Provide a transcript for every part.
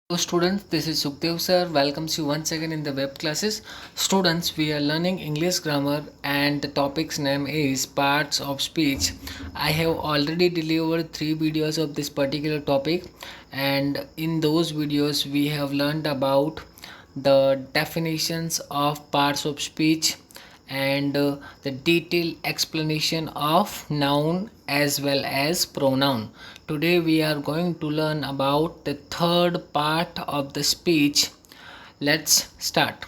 Hello students, this is Sukhdev sir. Welcomes you once again in the web classes. Students, we are learning English grammar and the topic's name is parts of speech. I have already delivered 3 videos of this particular topic, and in those videos we have learned about the definitions of parts of speech and the detailed explanation of noun as well as pronoun. Today we are going to learn about the third part of the speech. Let's start.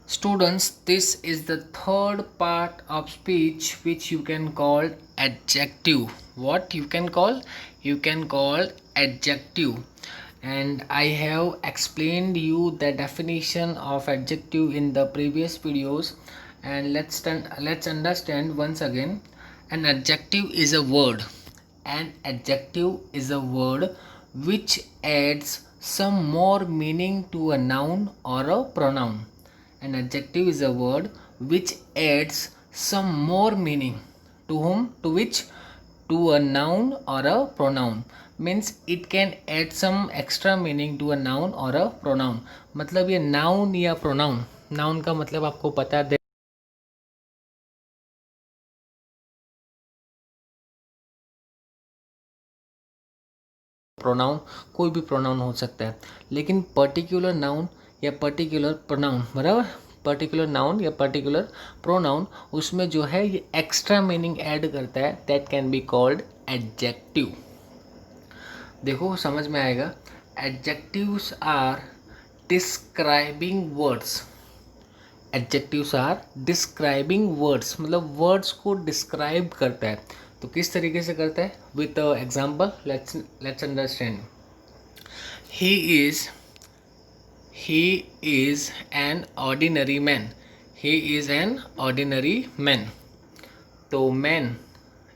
Students, this is the third part of speech which you can call adjective. What you can call? You can call adjective. And I have explained you the definition of adjective in the previous videos, and let's understand once again. An adjective is a word. An adjective is a word which adds some more meaning to a noun or a pronoun. An adjective is a word which adds some more meaning to whom? To which? To a noun or a pronoun. Means it can add some extra meaning to a noun or a pronoun. मतलब ये noun या pronoun. Noun का मतलब आपको पता है, pronoun कोई भी प्रोनाउन हो सकता है, लेकिन पर्टिकुलर नाउन या पर्टिकुलर प्रोनाउन, बराबर, पर्टिकुलर नाउन या पर्टिकुलर प्रोनाउन, उसमें जो है ये एक्स्ट्रा मीनिंग ऐड करता है, that can be called adjective. देखो समझ में आएगा. Adjectives are describing words. Adjectives are describing words, मतलब वर्ड्स को डिस्क्राइब करता है. तो किस तरीके से करता है? With example let's understand. He is he is an ordinary man. he is an ordinary man. तो मैन,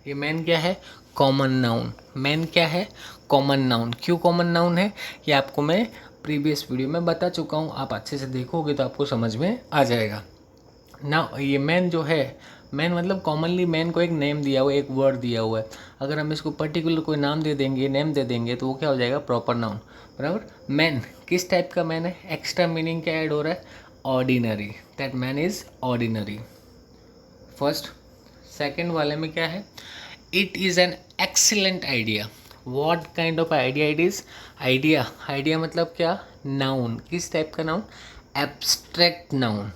ये मैन क्या है? Common noun. मैन क्या है? Common noun. क्यों कॉमन नाउन है ये आपको मैं प्रीवियस वीडियो में बता चुका हूँ. आप अच्छे से देखोगे तो आपको समझ में आ जाएगा ना. ये मैन जो है, मैन मतलब कॉमनली मैन को एक नेम दिया हुआ है, एक वर्ड दिया हुआ है. अगर हम इसको पर्टिकुलर कोई नाम दे देंगे, नेम दे देंगे, तो वो क्या हो जाएगा? Proper noun. बराबर. मैन किस टाइप का मैन है? एक्स्ट्रा मीनिंग क्या ऐड हो रहा है? Ordinary. That man is ordinary. First. Second वाले में क्या है? It is an excellent idea. What kind of idea it is? Idea. Idea मतलब क्या? नाउन. किस टाइप का noun? Abstract noun.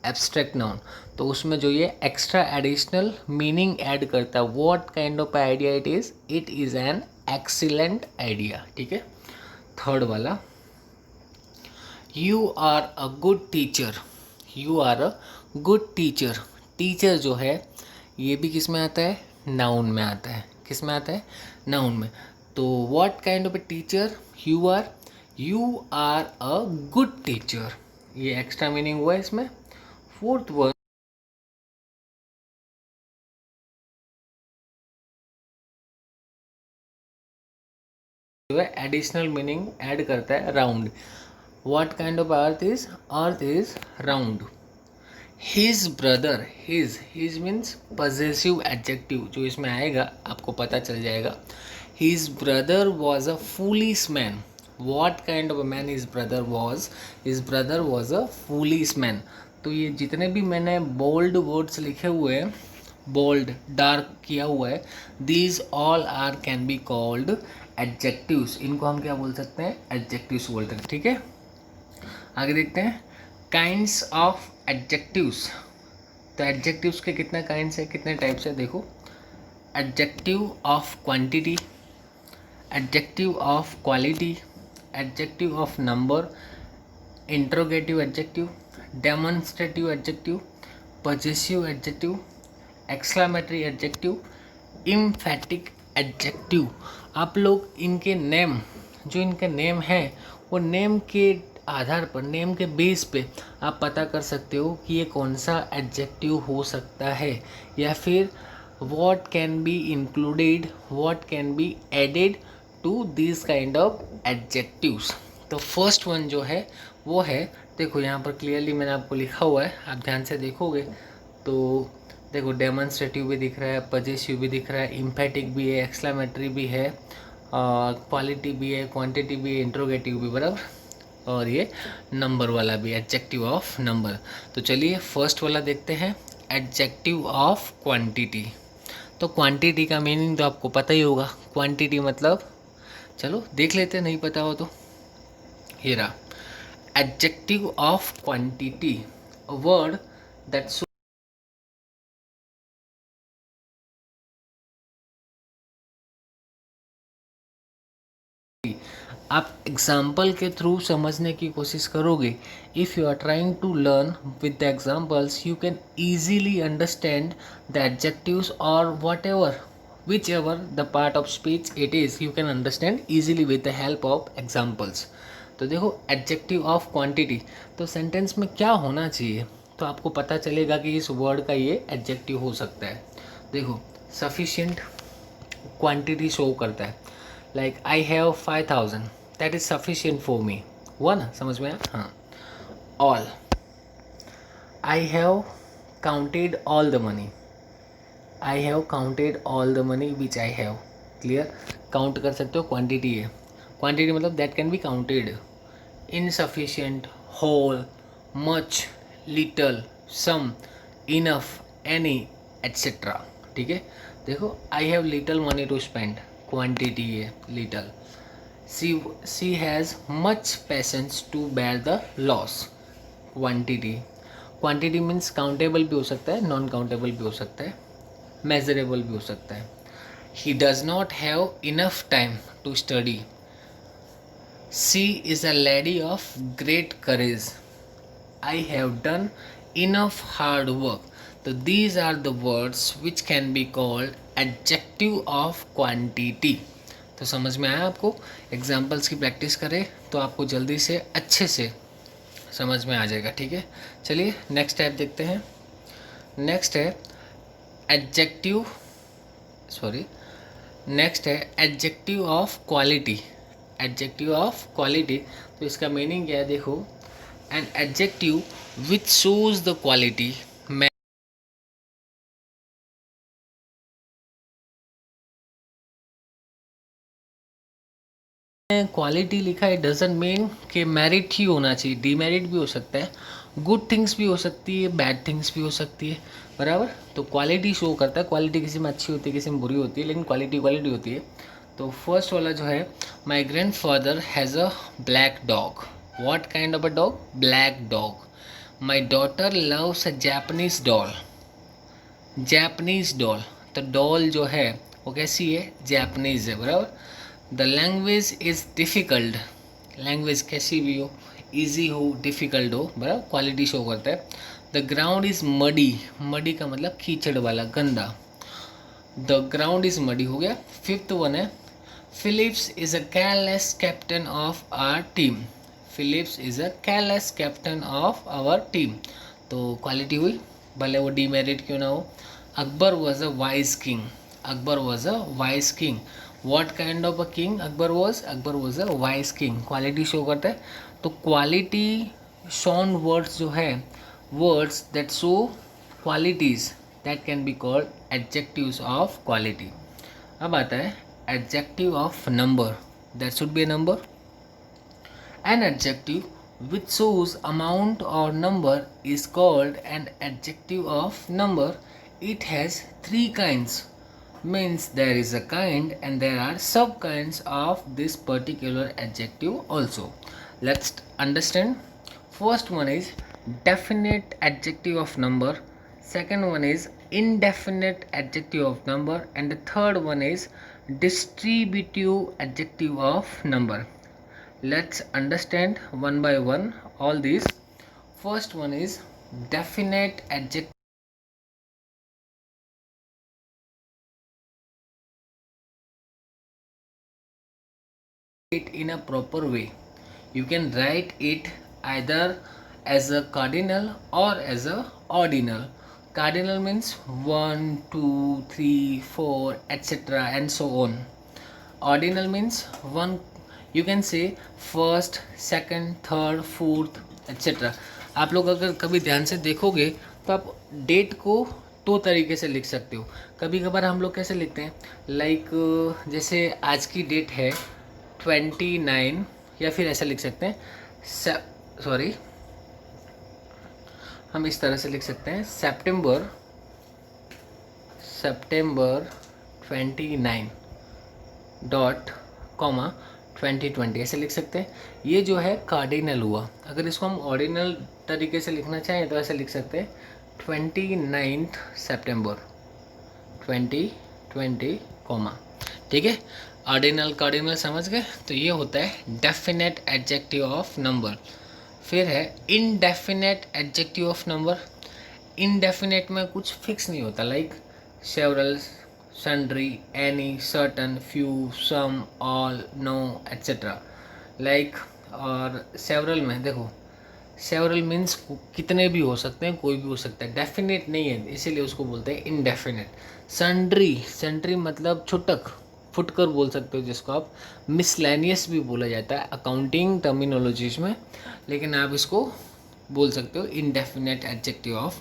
Abstract noun. तो उसमें जो ये एक्स्ट्रा एडिशनल मीनिंग ऐड करता है, what kind of idea it is? It is an excellent idea. ठीक है. थर्ड वाला, you are a good teacher. You are a good teacher. Teacher जो है ये भी किस में आता है? नाउन में आता है. किस में आता है? नाउन में. तो what kind of a teacher you are? You are a good teacher. ये एक्स्ट्रा मीनिंग हुआ है इसमें. फोर्थ वर्ड जो है एडिशनल मीनिंग ऐड करता है, round. What kind of earth is? Earth is round. His brother. His means possessive adjective जो इसमें आएगा आपको पता चल जाएगा. His brother was a foolish man. What kind of a man his brother was? His brother was a foolish man. तो ये जितने भी मैंने बोल्ड वर्ड्स लिखे हुए हैं, बोल्ड डार्क किया हुआ है, these all are can be called adjectives. इनको हम क्या बोल सकते हैं? एडजेक्टिव्स बोलते हैं. ठीक है. आगे देखते हैं. Kinds of adjectives. तो एडजेक्टिव्स के कितने काइंड्स है, कितने टाइप्स है? देखो. Adjective of quantity, adjective of quality, adjective of number, interrogative adjective, demonstrative adjective, possessive adjective, exclamatory adjective, emphatic adjective. आप लोग इनके नेम, जो इनके नेम हैं, वो नेम के आधार पर, नेम के बेस पे आप पता कर सकते हो कि ये कौन सा एडजेक्टिव हो सकता है, या फिर what can be included, what can be added to these kind of adjectives. तो फर्स्ट वन जो है वो है, देखो यहाँ पर क्लियरली मैंने आपको लिखा हुआ है, आप ध्यान से देखोगे तो देखो डेमोन्स्ट्रेटिव भी दिख रहा है, पजेसिव भी दिख रहा है, इम्फेटिक भी है, एक्सक्लामेटरी भी है, क्वालिटी भी है, क्वांटिटी भी है, इंट्रोगेटिव भी, बराबर, और ये नंबर वाला भी, एडजेक्टिव ऑफ नंबर। तो चलिए फर्स्ट वाला देखते हैं, एडजेक्टिव ऑफ क्वांटिटी। तो क्वांटिटी का मीनिंग तो आपको पता ही होगा, क्वांटिटी मतलब, चलो देख लेते हैं, नहीं पता हो तो। ये रहा, adjective of quantity, a word that, आप एग्जाम्पल के थ्रू समझने की कोशिश करोगे। If you are trying to learn with the examples, you can easily understand the adjectives or whatever whichever the part of speech it is, you can understand easily with the help of examples. तो देखो adjective of quantity, तो sentence में क्या होना चाहिए, तो आपको पता चलेगा कि इस वर्ड का ये एडजेक्टिव हो सकता है। देखो सफिशिएंट क्वांटिटी शो करता है, like I have 5000, that is sufficient for me, हुआ ना, समझ में आया? हाँ। All, I have counted all the money, I have counted all the money which I have, clear, count कर सकते हो, क्वांटिटी है, क्वांटिटी मतलब that can be counted, insufficient, whole, much, little, some, enough, any, etcetera, ठीक है। देखो I have little money to spend, quantity है little. She has much patience to bear the loss, quantity. Quantity means countable भी हो सकता है, non countable भी हो सकता है, मेजरेबल भी हो सकता है। He does not have enough time to study, she is a lady of great courage, I have done enough hard work. तो these are the words which can be called adjective of quantity. तो समझ में आया आपको? Examples की practice करें तो आपको जल्दी से अच्छे से समझ में आ जाएगा, ठीक है। चलिए नेक्स्ट टाइप देखते हैं। नेक्स्ट है एडजेक्टिव, सॉरी, नेक्स्ट है adjective of quality. Adjective of quality, तो इसका मीनिंग क्या है, देखो, N adjective which shows the quality, quality लिखा है डजंट मीन कि मेरिट ही होना चाहिए, डीमेरिट भी हो सकता है, गुड थिंग्स भी हो सकती है, बैड थिंग्स भी हो सकती है, बराबर। तो क्वालिटी शो करता है, क्वालिटी किसी में अच्छी होती है, किसी में बुरी होती है, लेकिन क्वालिटी क्वालिटी होती है। तो फर्स्ट वाला जो है, my grand father has a black dog, what kind of a dog, black dog. My daughter loves a Japanese doll, Japanese doll, तो डॉल जो है वो कैसी है, जैपनीज है, बराबर। The language is difficult, language कैसी भी हो, ईजी हो, डिफ़िकल्ट हो, बराबर, क्वालिटी शो करता है। The ground is muddy, muddy का मतलब कीचड़ वाला, गंदा, द ग्राउंड इज़ मडी हो गया। फिफ्थ वन है, Phillips is a careless captain of our team, Phillips is a careless captain of our team, तो क्वालिटी हुई, भले वो डीमेरिट क्यों ना हो। Akbar was a wise king, Akbar was a wise king, what kind of a king Akbar was, Akbar was a wise king, quality show करता है। तो क्वालिटी शॉन वर्ड्स जो है, words that show qualities, that can be called adjectives of quality. अब आता है adjective of number, that should be A number. An adjective which shows amount or number is called an adjective of number. It has three kinds, means there is a kind and there are sub kinds of this particular adjective also. Let's understand. First one is definite adjective of number, second one is indefinite adjective of number, and the third one is distributive adjective of number. Let's understand one by one all these. First one is definite adjective in a proper way. You can write it either as a cardinal or as a ordinal. Cardinal means 1, 2, 3, 4, etc. and so on. Ordinal means one, you can say first, second, third, fourth, etc. आप लोग अगर कभी ध्यान से देखोगे तो आप date को दो तरीके से लिख सकते हो। कभी कभार हम लोग कैसे लिखते हैं, लाइक जैसे आज की डेट है 29, या फिर ऐसा लिख सकते हैं सॉरी, हम इस तरह से लिख सकते हैं सितंबर 29 डॉट कॉमा 2020 ऐसे लिख सकते हैं। ये जो है कार्डिनल हुआ। अगर इसको हम ऑर्डिनल तरीके से लिखना चाहें तो ऐसे लिख सकते हैं 29 सितंबर 2020 कॉमा, ठीक है। ऑर्डिनल कार्डिनल समझ गए। तो ये होता है डेफिनेट एडजेक्टिव ऑफ नंबर। फिर है indefinite adjective of number. Indefinite में कुछ फिक्स नहीं होता, like several, sundry, any, certain, few, some, all, no etcetera. Like और सेवरल में देखो, सेवरल मीन्स कितने भी हो सकते हैं, कोई भी हो सकता है, डेफिनेट नहीं है, इसीलिए उसको बोलते हैं इनडेफिनेट। सन्ड्री, सन्ड्री मतलब छुटक, फुटकर बोल सकते हो, जिसको आप मिसलेनियस भी बोला जाता है अकाउंटिंग टर्मिनोलॉजीज में, लेकिन आप इसको बोल सकते हो indefinite adjective of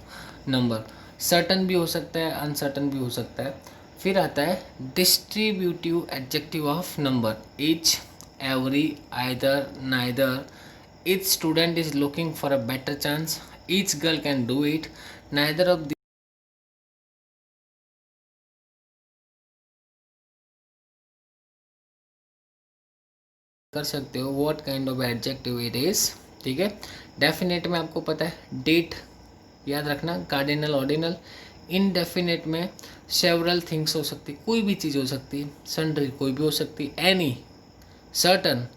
number. Certain भी हो सकता है, अनसर्टन भी हो सकता है। फिर आता है distributive adjective of number. Each, every, either, neither. Each student is looking for a better chance. Each girl can do it. Neither of कर सकते हो what kind of adjective it is, ठीक है। डेफिनेट में आपको पता है डेट याद रखना, कार्डिनल ऑर्डिनल। इनडेफिनेट में सेवरल थिंग्स हो सकती, कोई भी चीज़ हो सकती है। सन्ड्री कोई भी हो सकती, एनी, सर्टन,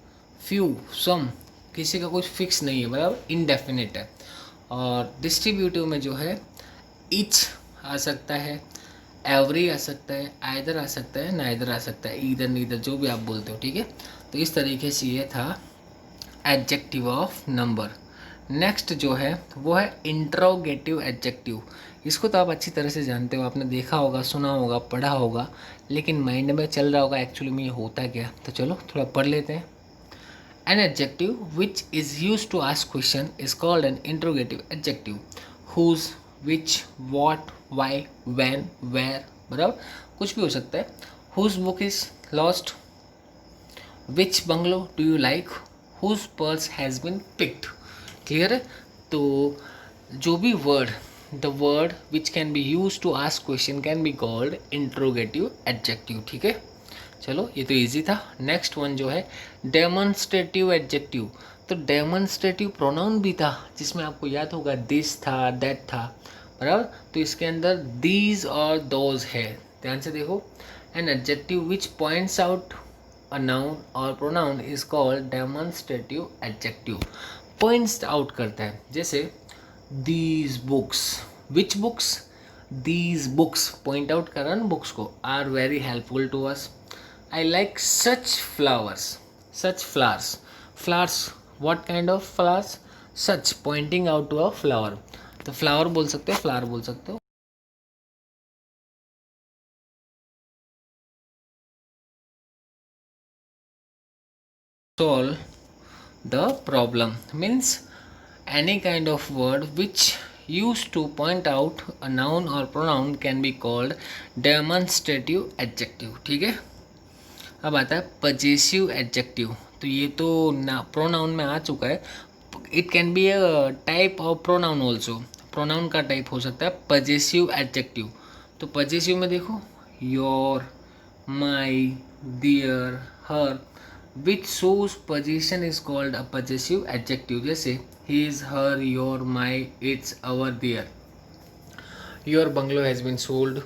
फ्यू, सम, किसी का कुछ फिक्स नहीं है, बराबर, इनडेफिनेट है। और डिस्ट्रीब्यूटिव में जो है ईच आ सकता है, एवरी आ सकता है, आइदर आ सकता है, नाइदर आ सकता है, ईदर नीदर, जो भी आप बोलते हो, ठीक है। तो इस तरीके से ये था एडजेक्टिव ऑफ नंबर। नेक्स्ट जो है वो है इंट्रोगेटिव एडजेक्टिव। इसको तो आप अच्छी तरह से जानते हो, आपने देखा होगा, सुना होगा, पढ़ा होगा, लेकिन माइंड में चल रहा होगा एक्चुअली में ये होता क्या। तो चलो थोड़ा पढ़ लेते हैं। An adjective which is use to ask question is called an interrogative adjective. Whose, which, what, why, when, where, बराबर, कुछ भी हो सकता है। Whose book is lost, which bungalow do you like, whose purse has been picked. Clear है। तो जो भी word, the word which can be use to ask question can be called interrogative adjective, ठीक है। चलो ये तो इजी था। नेक्स्ट वन जो है डेमोन्स्ट्रेटिव एडजेक्टिव। तो डेमोन्स्ट्रेटिव प्रोनाउन भी था, जिसमें आपको याद होगा दिस था, दैट था, बराबर। तो इसके अंदर दीज और दोज है, ध्यान से देखो। N adjective which points out a noun or pronoun is called demonstrative adjective। Points out करता है, जैसे these books, which books, these books, point out कर रहा है बुक्स को, are very helpful to us। I like such flowers, such flowers, flowers, what kind of flowers, such, pointing out to a flower। तो flower बोल सकते हो, flower बोल सकते हो। Solve the problem means any kind of word which used to point out a noun or pronoun can be called demonstrative adjective, ठीक है। अब आता है possessive adjective। तो ये तो ना प्रोनाउन में आ चुका है। It can be a type of pronoun also, pronoun का टाइप हो सकता है possessive adjective। तो possessive में देखो your, my, their, her, which shows possession is called a possessive adjective। जैसे his, her, your, my, its, our, their। Your bungalow has been sold।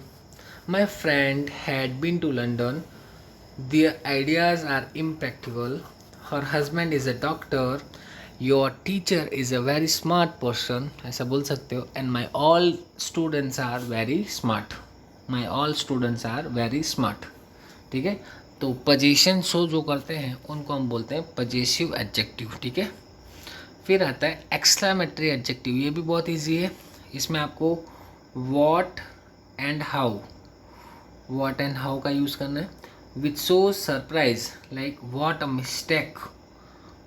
My friend had been to London। Their ideas are impractical। Her husband is a doctor। Your teacher is a very smart person, ऐसा बोल सकते हो। And my all students are very smart। My all students are very smart, ठीक है। तो position show जो करते हैं उनको हम बोलते हैं पोजेसिव एडजेक्टिव, ठीक है। फिर आता है एक्सक्लेमेटरी एडजेक्टिव। ये भी बहुत इजी है। इसमें आपको what and how, what and how का यूज़ करना है। Which shows surprise, like what a mistake,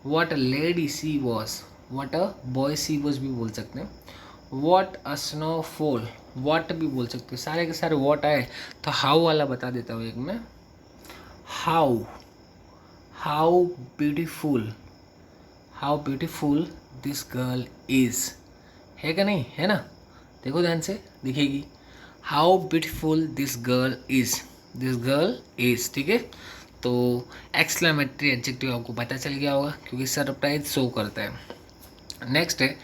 what a lady she was, what a boy she was भी बोल सकते हैं। वॉट अ स्नोफॉल, वॉट भी बोल सकते हो, सारे के सारे वॉट आए तो हाउ वाला बता देता हूँ एक मैं। How, how beautiful, how beautiful this girl is, है क्या नहीं, है ना, देखो ध्यान से दिखेगी, how beautiful this girl is, this girl is, ठीक है। तो एक्सक्लेमेटरी एडजेक्टिव आपको पता चल गया होगा क्योंकि सरप्राइज शो करता है। नेक्स्ट है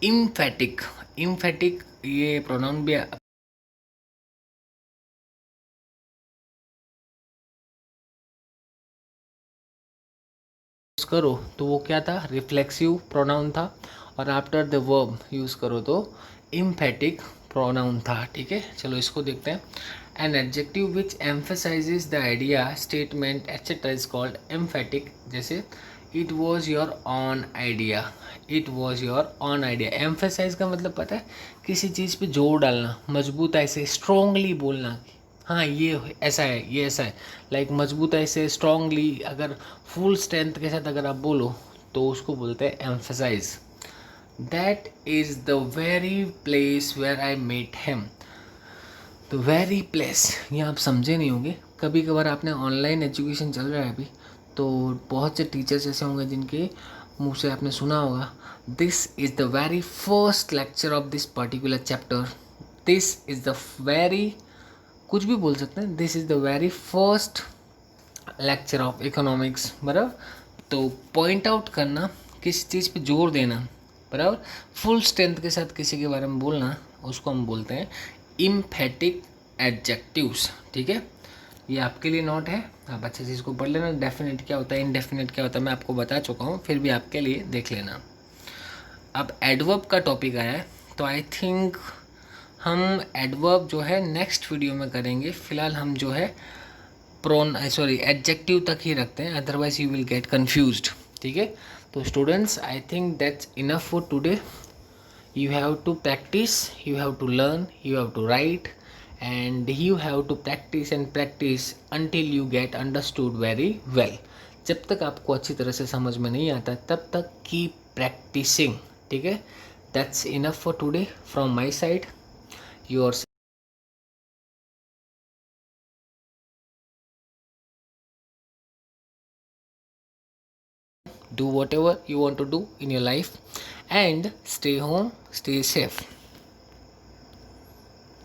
इम्फेटिक, इम्फेटिक ये प्रोनाउन भी यूज़ करो तो वो क्या था, रिफ्लेक्सिव प्रोनाउन था, और आफ्टर द वर्ब यूज़ करो तो इम्फेटिक प्रोनाउन था, ठीक है। चलो इसको देखते हैं। An adjective which emphasises the idea statement etcetera is called emphatic, जैसे it was your own idea, it was your own idea. Emphasise का मतलब पता है, किसी चीज़ पे जोर डालना, मजबूताई से स्ट्रोंगली बोलना, हाँ ये ऐसा है, ये ऐसा है, लाइक मजबूताई से स्ट्रांगली, अगर फुल स्ट्रेंथ के साथ अगर आप बोलो तो उसको बोलते हैं emphasise. That is the very place where I met him, the very place, ये आप समझे नहीं होंगे, कभी कभार आपने ऑनलाइन एजुकेशन चल रहा है अभी, तो बहुत से टीचर्स ऐसे होंगे जिनके मुंह से आपने सुना होगा, this is the very first lecture of this particular chapter, this is the very, कुछ भी बोल सकते हैं, this is the very first lecture of economics, बराबर। तो पॉइंट आउट करना, किसी चीज़ पे जोर देना, बराबर, फुल स्ट्रेंथ के साथ किसी के बारे में बोलना, उसको हम बोलते हैं इम्फेटिक एडजेक्टिव्स, ठीक है। ये आपके लिए नोट है, आप अच्छे से इसको पढ़ लेना। डेफिनेट क्या होता है, इनडेफिनेट क्या होता है, मैं आपको बता चुका हूँ, फिर भी आपके लिए देख लेना। अब एडवर्ब का टॉपिक आया है, तो आई थिंक हम एडवर्ब जो है नेक्स्ट वीडियो में करेंगे। फिलहाल हम जो है प्रोन सॉरी एडजेक्टिव तक ही रखते हैं, otherwise you will get confused, ठीक है। तो students I think that's enough for today. You have to practice, you have to learn, you have to write, and you have to practice and practice until you get understood very well. जब तक आपको अच्छी तरह से समझ में नहीं आता तब तक keep practicing, ठीक है। That's enough for today from my side. Yours. Do whatever you want to do in your life and stay home, stay safe.